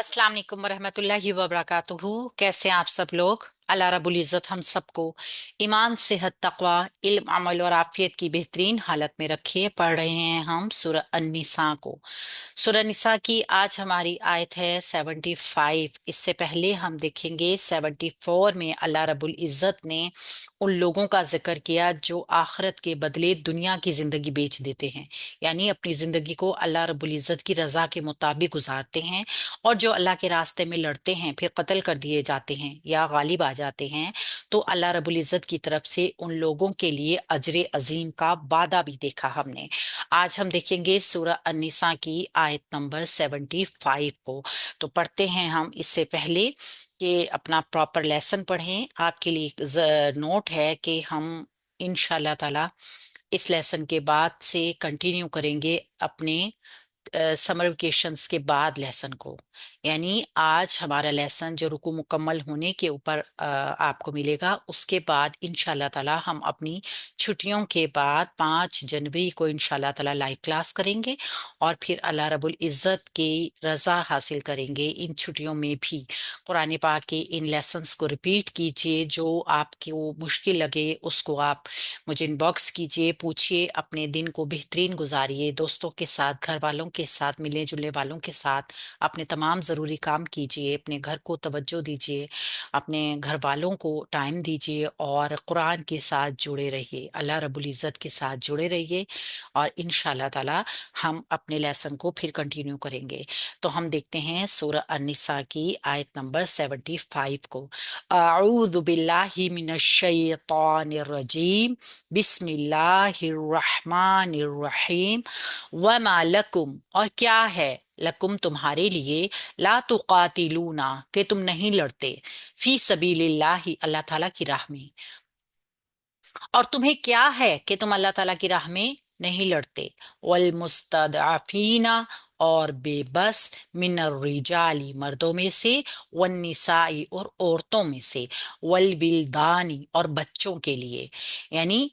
अस्सलाम वालेकुम वरहमतुल्लाहि वबरकातुहू। कैसे हैं आप सब लोग? अल्लाह रब्बुल इज़्ज़त हम सबको ईमान, सेहत, तकवा, इल्म, अमल और आफियत की बेहतरीन हालत में रखिए। पढ़ रहे हैं हम सूरह अन-निसा को। सूरह निसा की आज हमारी आयत है 75। इससे पहले हम देखेंगे 74 में अल्लाह रब्बुल इज़्ज़त ने उन लोगों का जिक्र किया जो आखिरत के बदले दुनिया की जिंदगी बेच देते हैं, यानी अपनी जिंदगी को अल्लाह रब्बुल इज़्ज़त की रजा के मुताबिक गुजारते हैं और जो अल्लाह के रास्ते में लड़ते हैं फिर कत्ल कर दिए जाते हैं या गालिब आ जाते हैं, तो अल्लाह रब्बुल इज़्ज़त की तरफ से उन लोगों के लिए अजर अजीम का वादा भी देखा हमने। आज हम देखेंगे सूरह अन-निसा की आयत नंबर 75 को। तो पढ़ते हैं हम। इससे पहले कि अपना प्रॉपर लेसन पढ़ें, आपके लिए एक नोट है कि हम इंशाल्लाह ताला इस लेसन के बाद से कंटिन्यू करेंगे अपने समर वेकेशंस के बाद लेसन को। यानी आज हमारा लेसन जो रुकू मुकम्मल होने के ऊपर आपको मिलेगा, उसके बाद इंशाल्लाह ताला हम अपनी छुट्टियों के बाद 5 जनवरी को इंशाल्लाह ताला लाइव क्लास करेंगे और फिर अल्लाह रब्बुल इज़्ज़त की रजा हासिल करेंगे। इन छुट्टियों में भी कुरान पाक के इन लेसन्स को रिपीट कीजिए। जो आपको मुश्किल लगे उसको आप मुझे इनबॉक्स कीजिए, पूछिए, अपने दिन को बेहतरीन गुजारिए, दोस्तों के साथ, घर वालों के साथ, मिलने जुलने वालों के साथ अपने तमाम ज़रूरी काम कीजिए, अपने घर को तवज्जो दीजिए, अपने घर वालों को टाइम दीजिए और कुरान के साथ जुड़े रहिए, अल्लाह रब्बुल इज़्ज़त के साथ जुड़े रहिए और इंशाल्लाह ताला हम अपने लेसन को फिर कंटिन्यू करेंगे। तो हम देखते हैं सूरह अन-निसा की आयत नंबर 75 को। अऊज़ु बिल्लाहि मिनश शैतानिर रजीम, बिस्मिल्लाहिर्रहमानिर्रहीम। वमा लकुम, और क्या है, लकुम तुम्हारे लिए, ला तुकातिलूना कि तुम नहीं लड़ते, फी सबीलिल्लाहि अल्लाह ताला की राह में। और तुम्हें क्या है कि तुम अल्लाह ताला की राह में नहीं लड़ते। वल मुस्तदअफीना, और बेबस, मिनर रिजाली मर्दों में से, वन निसाई और औरतों में से, वल विलदानी और बच्चों के लिए। यानी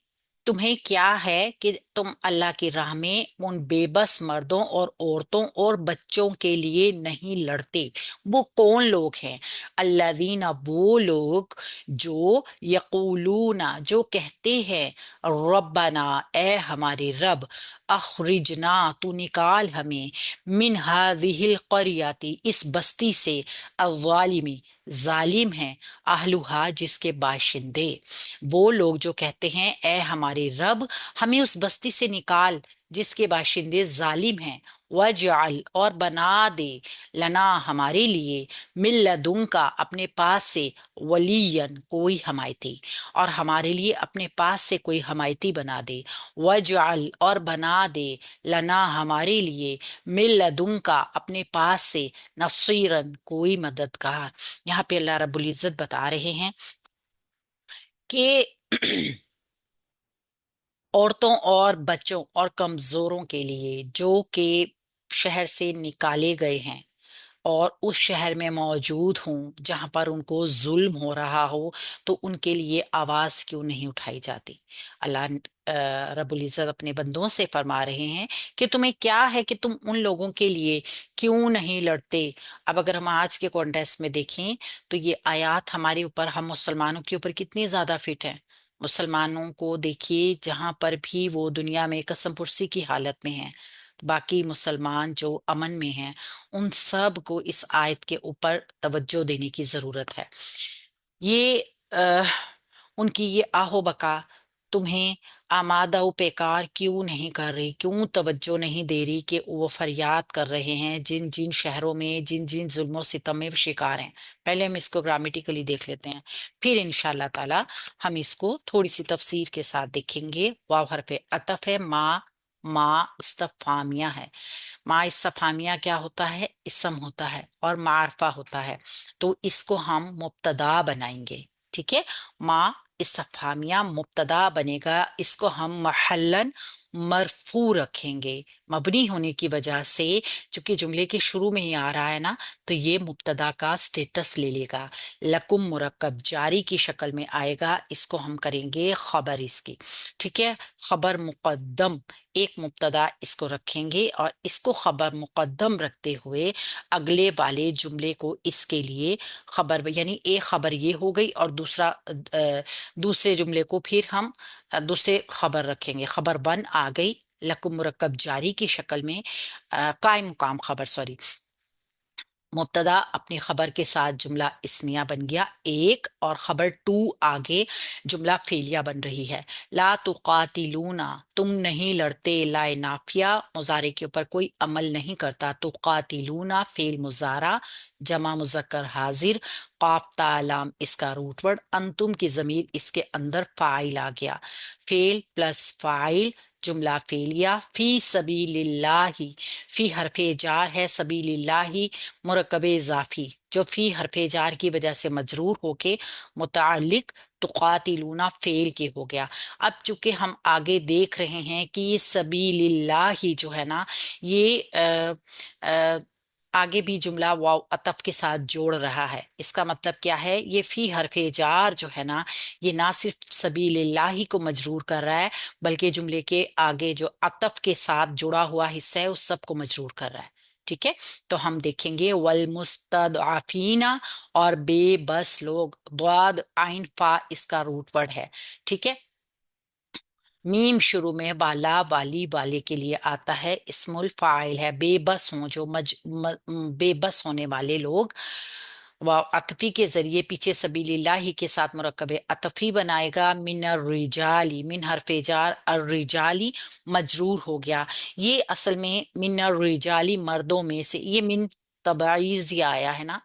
तुम्हें क्या है कि तुम अल्लाह की राह में उन बेबस मर्दों और औरतों और बच्चों के लिए नहीं लड़ते। वो कौन लोग हैं? अल्लादीना, वो लोग जो यकूलूना, जो कहते हैं, रब्बना, ए हमारे रब, अखरिजना, तू निकाल हमें, मिन हादिहिल करियाती, इस बस्ती से, अज़्ज़ालिमी, जालिम है, अहलुहा, जिसके बाशिंदे। वो लोग जो कहते हैं ए हमारे रब, हमें उस बस्ती से निकाल जिसके बाशिंदे जालिम हैं, वजअल, और बना दे, लना, हमारे लिए, मिल्लदुन का, अपने पास से, वलियन, कोई हमायती, और हमारे लिए अपने पास से कोई हमायती बना दे, वजअल, और बना दे, लना, हमारे लिए, मिल्लदुन का, अपने पास से, नसीरन, कोई मददगार। यहाँ पे अल्लाह रब्बुल इज़्ज़त बता रहे हैं कि औरतों और बच्चों और कमजोरों के लिए जो कि शहर से निकाले गए हैं और उस शहर में मौजूद हों जहां पर उनको जुल्म हो रहा हो, तो उनके लिए आवाज क्यों नहीं उठाई जाती। अल्लाह रब्बुल इज़्ज़त अपने बंदों से फरमा रहे हैं कि तुम्हें क्या है कि तुम उन लोगों के लिए क्यों नहीं लड़ते। अब अगर हम आज के कॉन्टेक्स्ट में देखें तो ये आयत हमारे ऊपर, हम मुसलमानों के ऊपर कितनी ज्यादा फिट है। मुसलमानों को देखिए, जहां पर भी वो दुनिया में कसम पुर्सी की हालत में हैं, बाकी मुसलमान जो अमन में हैं, उन सब को इस आयत के ऊपर तवज्जो देने की जरूरत है। ये उनकी ये आहो बका तुम्हें आमादा व बेकार क्यों नहीं कर रही, क्यों तवज्जो नहीं दे रही कि वो फरियाद कर रहे हैं जिन जिन शहरों में, जिन जिन जुल्मों सितम में वो शिकार हैं। पहले हम इसको ग्रामेटिकली देख लेते हैं, फिर इंशाल्लाह ताला हम इसको थोड़ी सी तफसीर के साथ देखेंगे। वाव हरफ अतफ है, माँ इस्तफामिया है। माँ इस्तफामिया क्या होता है? इसम होता है और मारफा होता है, तो इसको हम मुब्तदा बनाएंगे। ठीक है, माँ इस्तफामिया मुब्तदा बनेगा, इसको हम महल्लन मरफू रखेंगे। मबनी होने की वजह से, चूंकि जुमले के शुरू में ही आ रहा है ना, तो ये मुब्तदा का स्टेटस ले लेगा। लकुम मुरक्कब जारी की शक्ल में आएगा, इसको हम करेंगे खबर इसकी। ठीक है, खबर मुकद्दम, एक मुब्तदा इसको रखेंगे और इसको खबर मुकद्दम रखते हुए अगले वाले जुमले को इसके लिए खबर, यानी एक खबर ये हो गई और दूसरा दूसरे जुमले को फिर हम दूसरे खबर रखेंगे। खबर वन आ गई लकुम मुरक्कब जारी की शक्ल में, कायम मुकाम खबर, सॉरी, मुब्तदा अपनी खबर के साथ जुमला इस्मिया बन गया एक, और खबर टू आगे जुमला फेलिया बन रही है। ला तुकातिलूना, तुम नहीं लड़ते, लाए नाफिया मुजारे के ऊपर कोई अमल नहीं करता, तुकातिलूना फेल मुजारा जमा मुजक्कर हाजिर, काफ तालाम इसका रूट वर्ड, अंतुम की जमीर इसके अंदर फाइल आ गया, फेल प्लस फाइल जुमला फेलिया। फी सबीलिल्लाही, फी हरफे जार है, सबीलिल्लाही मुरकबे इजाफी जो फी हरफे जार की वजह से मजरूर होके मुतालिक तुकातिलूना फेल के हो गया। अब चूंकि हम आगे देख रहे हैं कि ये सबीलिल्लाही जो है ना, ये अ, आगे भी जुमला वाव अतफ के साथ जोड़ रहा है। इसका मतलब क्या है, ये फी हरफे जार जो है ना, ये ना सिर्फ सबीलिल्लाही को मजरूर कर रहा है, बल्कि जुमले के आगे जो अतफ के साथ जुड़ा हुआ हिस्सा है उस सब को मजरूर कर रहा है। ठीक है, तो हम देखेंगे वल मुस्तदअफीना, और बेबस लोग, द्वाद आइन फा इसका रूट वर्ड है। ठीक है, मीम शुरू में वाला वाली वाले के लिए आता है, इस्मुल फाइल है। बेबस हों जो बेबस होने वाले लोग, वह अतफी के जरिए पीछे सबीलिल्लाही के साथ मुरक्कब अतफी बनाएगा। मिन रिजाली, मिन हरफे जार अर्रिजाली मजरूर हो गया। ये असल में मिन रिजाली मर्दों में से, ये मिन तबाइज आया है ना।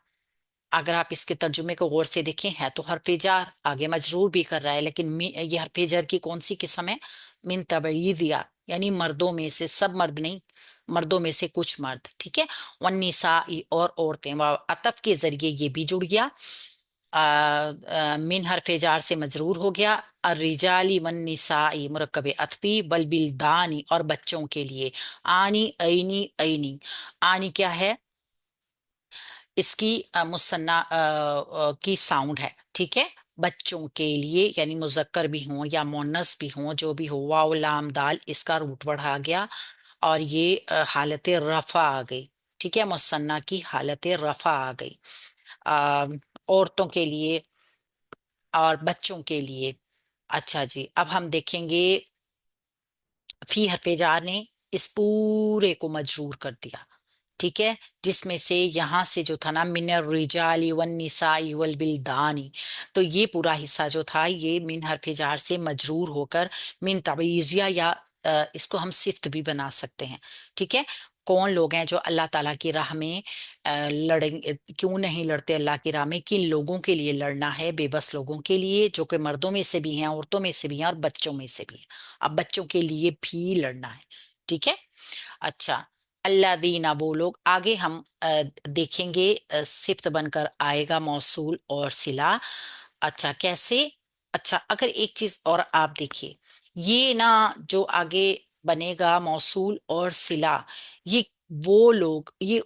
अगर आप इसके तर्जुमे को गौर से देखें, है तो हरफे जार आगे मजरूर भी कर रहा है, लेकिन ये हरफे जार की कौन सी किस्म है, मिन तबईदिया, यानी मर्दों में से, सब मर्द नहीं, मर्दों में से कुछ मर्द। ठीक है, वन्निसाई और औरतें, वह अतफ के जरिए ये भी जुड़ गया। मिन हरफे जार से मजरूर हो गया। अर्रिजाली वन्निसाई मुरक्कब अतफी, बल बिलदानी और बच्चों के लिए। आनी ऐनी ऐनी, आनी क्या है, इसकी मुसन्ना की साउंड है। ठीक है, बच्चों के लिए, यानी मुजक्कर भी हों या मोनस भी हों, जो भी हो, वाव लाम दाल इसका रूट वर्ड आ गया, और ये हालत रफा आ गई। ठीक है, मुसन्ना की हालत रफा आ गई। अ, औरतों के लिए और बच्चों के लिए। अच्छा जी, अब हम देखेंगे फी हरफे ने इस पूरे को मजरूर कर दिया। ठीक है, जिसमें से यहां से जो था ना, मिनर रिजाली वन निसाई वल बिलदानी, तो ये पूरा हिस्सा जो था ये मिन हरफे जार से मजरूर होकर मिन तबीजिया, या इसको हम सिफ्त भी बना सकते हैं। ठीक है, कौन लोग हैं जो अल्लाह ताला की राह में लड़ेंगे, क्यों नहीं लड़ते अल्लाह की राह में, किन लोगों के लिए लड़ना है, बेबस लोगों के लिए, जो कि मर्दों में से भी हैं, औरतों में से भी हैं और बच्चों में से भी हैं। अब बच्चों के लिए भी लड़ना है। ठीक है, अच्छा, अल्लाह दीना वो लोग, आगे हम देखेंगे सिफ्त बनकर आएगा मौसूल और सिला। अच्छा, कैसे, अच्छा अगर एक चीज और आप देखिए, ये ना जो आगे बनेगा मौसूल और सिला, ये वो लोग, ये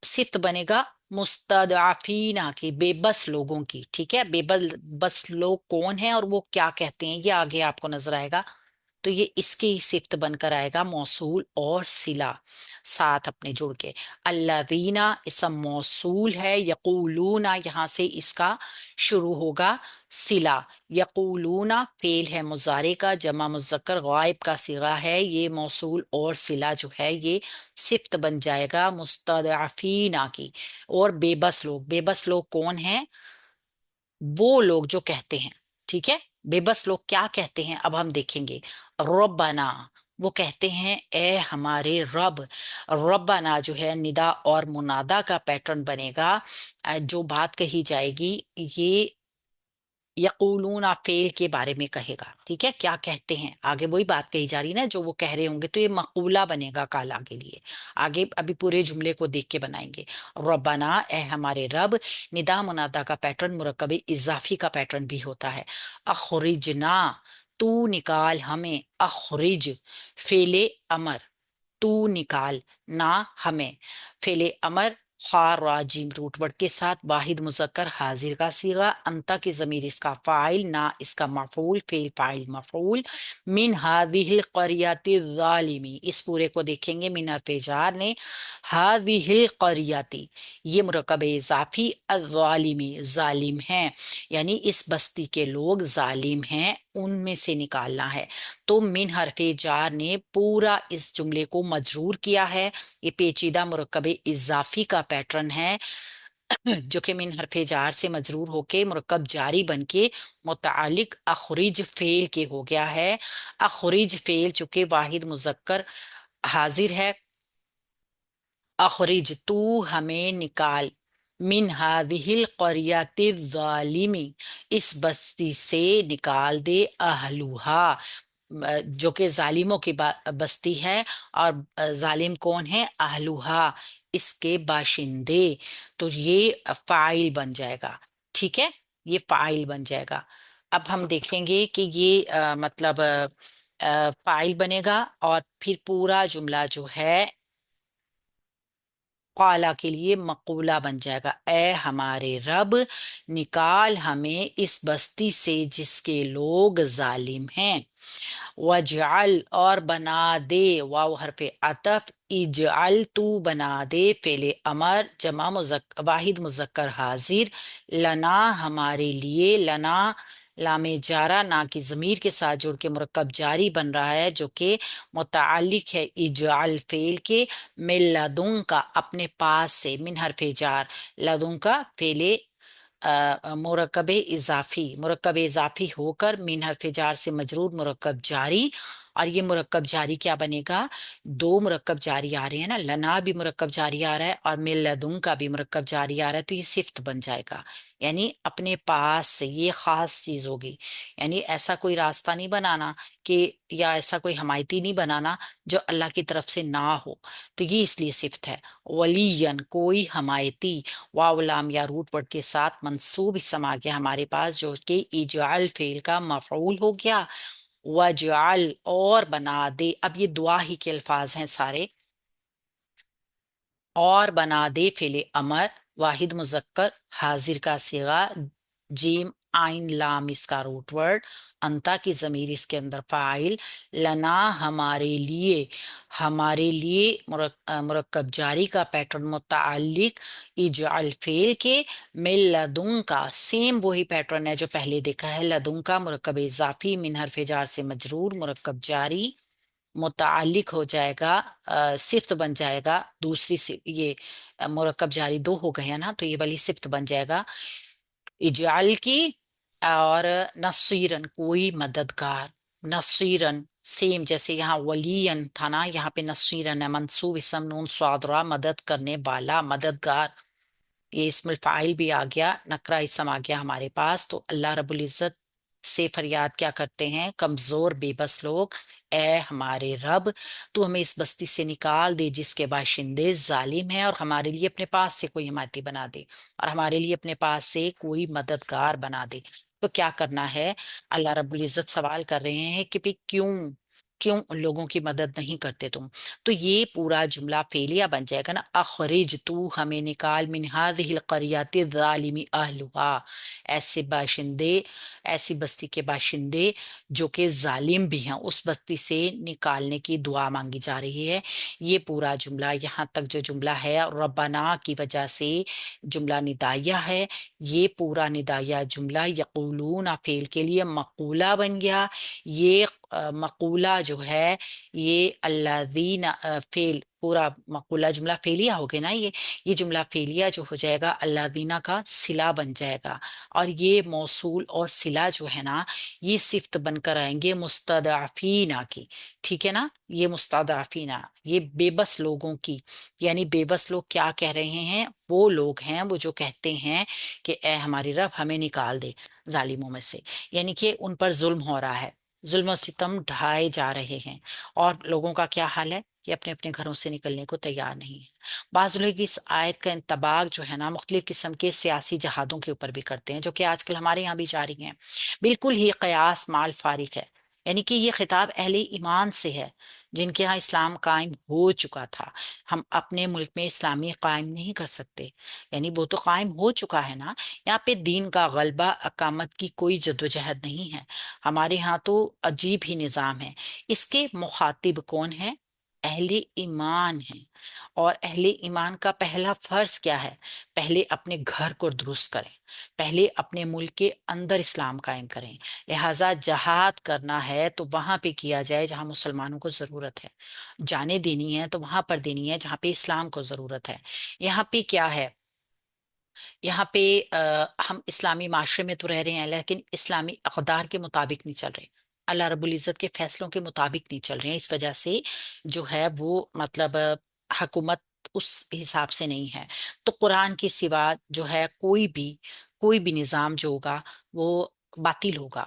सिफ्त बनेगा मुस्तदअफीना की, बेबस लोगों की। ठीक है, बेबस बस लोग कौन है और वो क्या कहते हैं, ये आगे आपको नजर आएगा। तो ये इसकी ही सिफ्त बनकर आएगा मौसूल और सिला साथ अपने जुड़ के। अल्लादीना इसम मौसूल है, यकूलूना यहाँ से इसका शुरू होगा सिला। यकूलूना फेल है मुजारे का, जमा मुजक्कर गायब का सिगा है, ये मौसूल और सिला जो है ये सिफ्त बन जाएगा मुस्तदअफीना की। और बेबस लोग, बेबस लोग कौन है, वो लोग जो कहते हैं। ठीक है, बेबस लोग क्या कहते हैं अब हम देखेंगे। रब्बना, वो कहते हैं ए हमारे रब। रब्बना जो है निदा और मुनादा का पैटर्न बनेगा। जो बात कही जाएगी ये यकूलूना फेल के बारे में कहेगा। ठीक है, क्या कहते हैं, आगे वही बात कही जा रही है ना जो वो कह रहे होंगे, तो ये मकूला बनेगा काला के लिए। आगे अभी पूरे जुमले को देख के बनाएंगे। रब्बना ए हमारे रब, निदा मुनादा का पैटर्न मुरक्कब इजाफी का पैटर्न भी होता है। अखरिजना, तू निकाल हमें, अखरिज फेले अमर, तू निकाल ना हमें, फेले अमर, खा राजिम रूट वर्ड के साथ, वाहिद मुजक्कर हाजिर का सीगा, अंता की जमीर इसका फाइल, ना इसका मफूल, फेल फाइल मफूल, मिन हादिहिल करियाति जालिमी, इस पूरे को देखेंगे मिन हरफ जार ने, हादिहिल करियाति ये मुरकब इजाफी, अज़ालिमी जालिम हैं, यानी इस बस्ती के लोग जालिम हैं, उनमें से निकालना है। तो मिन हरफे जार ने पूरा इस जुमले को मजरूर किया है। ये पेचीदा मुरक्कब इजाफी का पैटर्न है जो कि मिन हरफे जार से मजरूर होके मुरक्कब जारी बनके मुतालिक अखरिज फेल के हो गया है। अखरिज फेल चूंकि वाहिद मुजक्कर हाजिर है, अखरिज तू हमें निकाल, मिन हादिहिल करियाति जालिमी इस बस्ती से निकाल दे, अहलुहा जो कि जालिमों की बस्ती है, और जालिम कौन है, अहलुहा इसके बाशिंदे। तो ये फाइल बन जाएगा, ठीक है, ये फाइल बन जाएगा। अब हम देखेंगे कि ये मतलब फाइल बनेगा, और फिर पूरा जुमला जो है काला के लिए मकूला बन जाएगा, ए हमारे रब निकाल हमें इस बस्ती से जिसके लोग जालिम हैं। वजअल और बना दे, वाव हरफे अतफ, इजअल तू बना दे, फेले अमर जमा वाहिद मुजक्कर हाजिर, लना हमारे लिए, लना लामे जारा ना की जमीर के साथ जुड़ के मुरक्कब जारी बन रहा है जो कि मुतालिक है इजअल फेल के, मिन लदुन का अपने पास से, मिन हरफे जार, लदुन का फेले मुरक्कब इजाफी होकर मिन हरफ जार से मजरूर मुरक्कब जारी। और ये मुरक्कब जारी क्या बनेगा, दो मुरक्कब जारी आ रहे हैं ना, लना भी मुरक्कब जारी आ रहा है और मिन लदुन का भी मुरक्कब जारी आ रहा है, तो ये सिफ्त बन जाएगा, यानी अपने पास से, ये खास चीज होगी। यानी ऐसा कोई रास्ता नहीं बनाना कि, या ऐसा कोई हमायती नहीं बनाना जो अल्लाह की तरफ से ना हो, तो ये इसलिए सिफ्त है। वलीयन कोई हमायती, वावलाम या रूट वर्ड के साथ मंसूब इसम आ गया हमारे पास जो कि इजाल फेल का मफऊल हो गया। वजाल और बना दे, अब ये दुआ ही के अल्फाज हैं सारे, और बना दे फेले अमर, वाहिद मुजक्कर हाजिर का सिगा, जीम आइन लाम इसका रूट वर्ड, अंता की जमीर इसके अंदर फाइल, लना हमारे लिए, हमारे लिए मुरक्कब जारी का पैटर्न मुतालिक इजअल फेल के, मिल लदुन का सेम वही पैटर्न है जो पहले देखा है, लदुन का मुरक्कब इजाफी मिन हरफ जार से मजरूर मुरक्कब जारी मुतालिक हो जाएगा, सिफ्त बन जाएगा, दूसरी ये मुरक्कब जारी दो हो गए हैं ना, तो ये वाली सिफ्त बन जाएगा इजाल की। और नसीरन कोई मददगार, नसीरन सेम जैसे यहाँ वलीयन था ना, यहाँ पे नसीरन है, मंसूब इसम नून स्वादरा मदद करने वाला, मददगार, ये इसमें फाइल भी आ गया, नकरा इसम आ गया हमारे पास। तो अल्लाह रब्बुल इज्जत से फरियाद क्या करते हैं कमजोर बेबस लोग, ए हमारे रब तू हमें इस बस्ती से निकाल दे जिसके बाशिंदे जालिम हैं, और हमारे लिए अपने पास से कोई हिमायती बना दे, और हमारे लिए अपने पास से कोई मददगार बना दे। तो क्या करना है, अल्लाह रब्बुल इज्जत सवाल कर रहे हैं कि भाई क्यों, क्यों उन लोगों की मदद नहीं करते तुम। तो ये पूरा जुमला फेलिया बन जाएगा ना, अखरिज तू हमें निकाल मिन हाज़िहिल क़रियति ज़ालिमी अहलुहा, ऐसे बाशिंदे, ऐसी बस्ती के बाशिंदे जो कि जालिम भी हैं, उस बस्ती से निकालने की दुआ मांगी जा रही है। ये पूरा जुमला यहाँ तक जो जुमला है रब्बाना की वजह से जुमला निदाया है, ये पूरा निदाया जुमला यकूलून फेल के लिए मकूला बन गया। ये मकूला जो है ये अल्लाजीन फेल, पूरा मकूला जुमला फेलिया हो गया ना, ये जुमला फेलिया जो हो जाएगा अल्लाजीना का सिला बन जाएगा, और ये मौसूल और सिला जो है ना ये सिफ्त बनकर आएंगे मुस्तदअफीना की, ठीक है ना, ये मुस्तदअफीना ये बेबस लोगों की, यानी बेबस लोग क्या कह रहे हैं, वो लोग हैं वो जो कहते हैं कि ए हमारी रब हमें निकाल दे जालिमों में से, यानी कि उन पर जुल्म हो रहा है, जुल्म और सितम ढाए जा रहे हैं, और लोगों का क्या हाल है कि अपने अपने घरों से निकलने को तैयार नहीं है। बाज लोग इस आयत का इंतबाक जो है ना मुख्तलिफ किस्म के सियासी जहादों के ऊपर भी करते हैं जो कि आजकल हमारे यहाँ भी जारी हैं, बिल्कुल ही कयास माल फारिक है। یعنی کہ یہ خطاب اہل ایمان سے ہے جن کے ہاں اسلام قائم ہو چکا تھا۔ ہم اپنے ملک میں اسلامی قائم نہیں کر سکتے، یعنی وہ تو قائم ہو چکا ہے نا۔ یہاں پہ دین کا غلبہ اقامت کی کوئی جدوجہد نہیں ہے، ہمارے ہاں تو عجیب ہی نظام ہے۔ اس کے مخاطب کون ہیں؟ اہل ایمان ہیں۔ اور اہل ایمان کا پہلا فرض کیا ہے؟ پہلے اپنے گھر کو درست کریں، پہلے اپنے ملک کے اندر اسلام قائم کریں۔ لہٰذا جہاد کرنا ہے تو وہاں پہ کیا جائے جہاں مسلمانوں کو ضرورت ہے، جانیں دینی ہے تو وہاں پر دینی ہے جہاں پہ اسلام کو ضرورت ہے۔ یہاں پہ کیا ہے؟ یہاں پہ ہم اسلامی معاشرے میں تو رہ رہے ہیں لیکن اسلامی اقدار کے مطابق نہیں چل رہے، اللہ رب العزت کے فیصلوں کے مطابق نہیں چل رہے ہیں۔ اس وجہ سے جو ہے وہ مطلب حکومت اس حساب سے نہیں ہے۔ تو قرآن کے سوا جو ہے کوئی بھی نظام جو ہوگا وہ باطل ہوگا،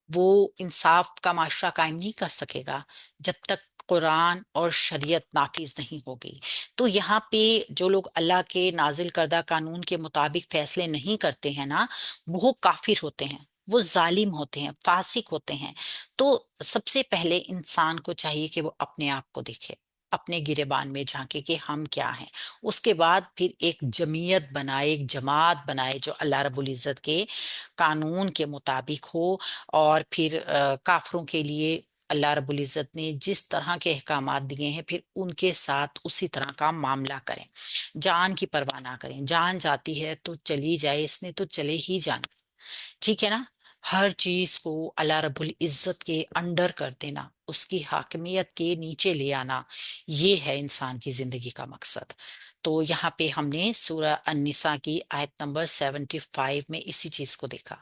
وہ انصاف کا معاشرہ قائم نہیں کر سکے گا جب تک قرآن اور شریعت نافذ نہیں ہوگی۔ تو یہاں پہ جو لوگ اللہ کے نازل کردہ قانون کے مطابق فیصلے نہیں کرتے ہیں نا، وہ کافر ہوتے ہیں، وہ ظالم ہوتے ہیں، فاسق ہوتے ہیں۔ تو سب سے پہلے انسان کو چاہیے کہ وہ اپنے آپ کو دیکھے، اپنے گریبان میں جھانکے کہ ہم کیا ہیں۔ اس کے بعد پھر ایک جمعیت بنائے، ایک جماعت بنائے جو اللہ رب العزت کے قانون کے مطابق ہو، اور پھر کافروں کے لیے اللہ رب العزت نے جس طرح کے احکامات دیے ہیں پھر ان کے ساتھ اسی طرح کا معاملہ کریں، جان کی پرواہ نہ کریں۔ جان جاتی ہے تو چلی جائے، اس نے تو چلے ہی جانا، ٹھیک ہے نا۔ ہر چیز کو اللہ رب العزت کے انڈر کر دینا، اس کی حاکمیت کے نیچے لے آنا، یہ ہے انسان کی زندگی کا مقصد۔ تو یہاں پہ ہم نے سورہ النساء کی آیت نمبر 75 میں اسی چیز کو دیکھا۔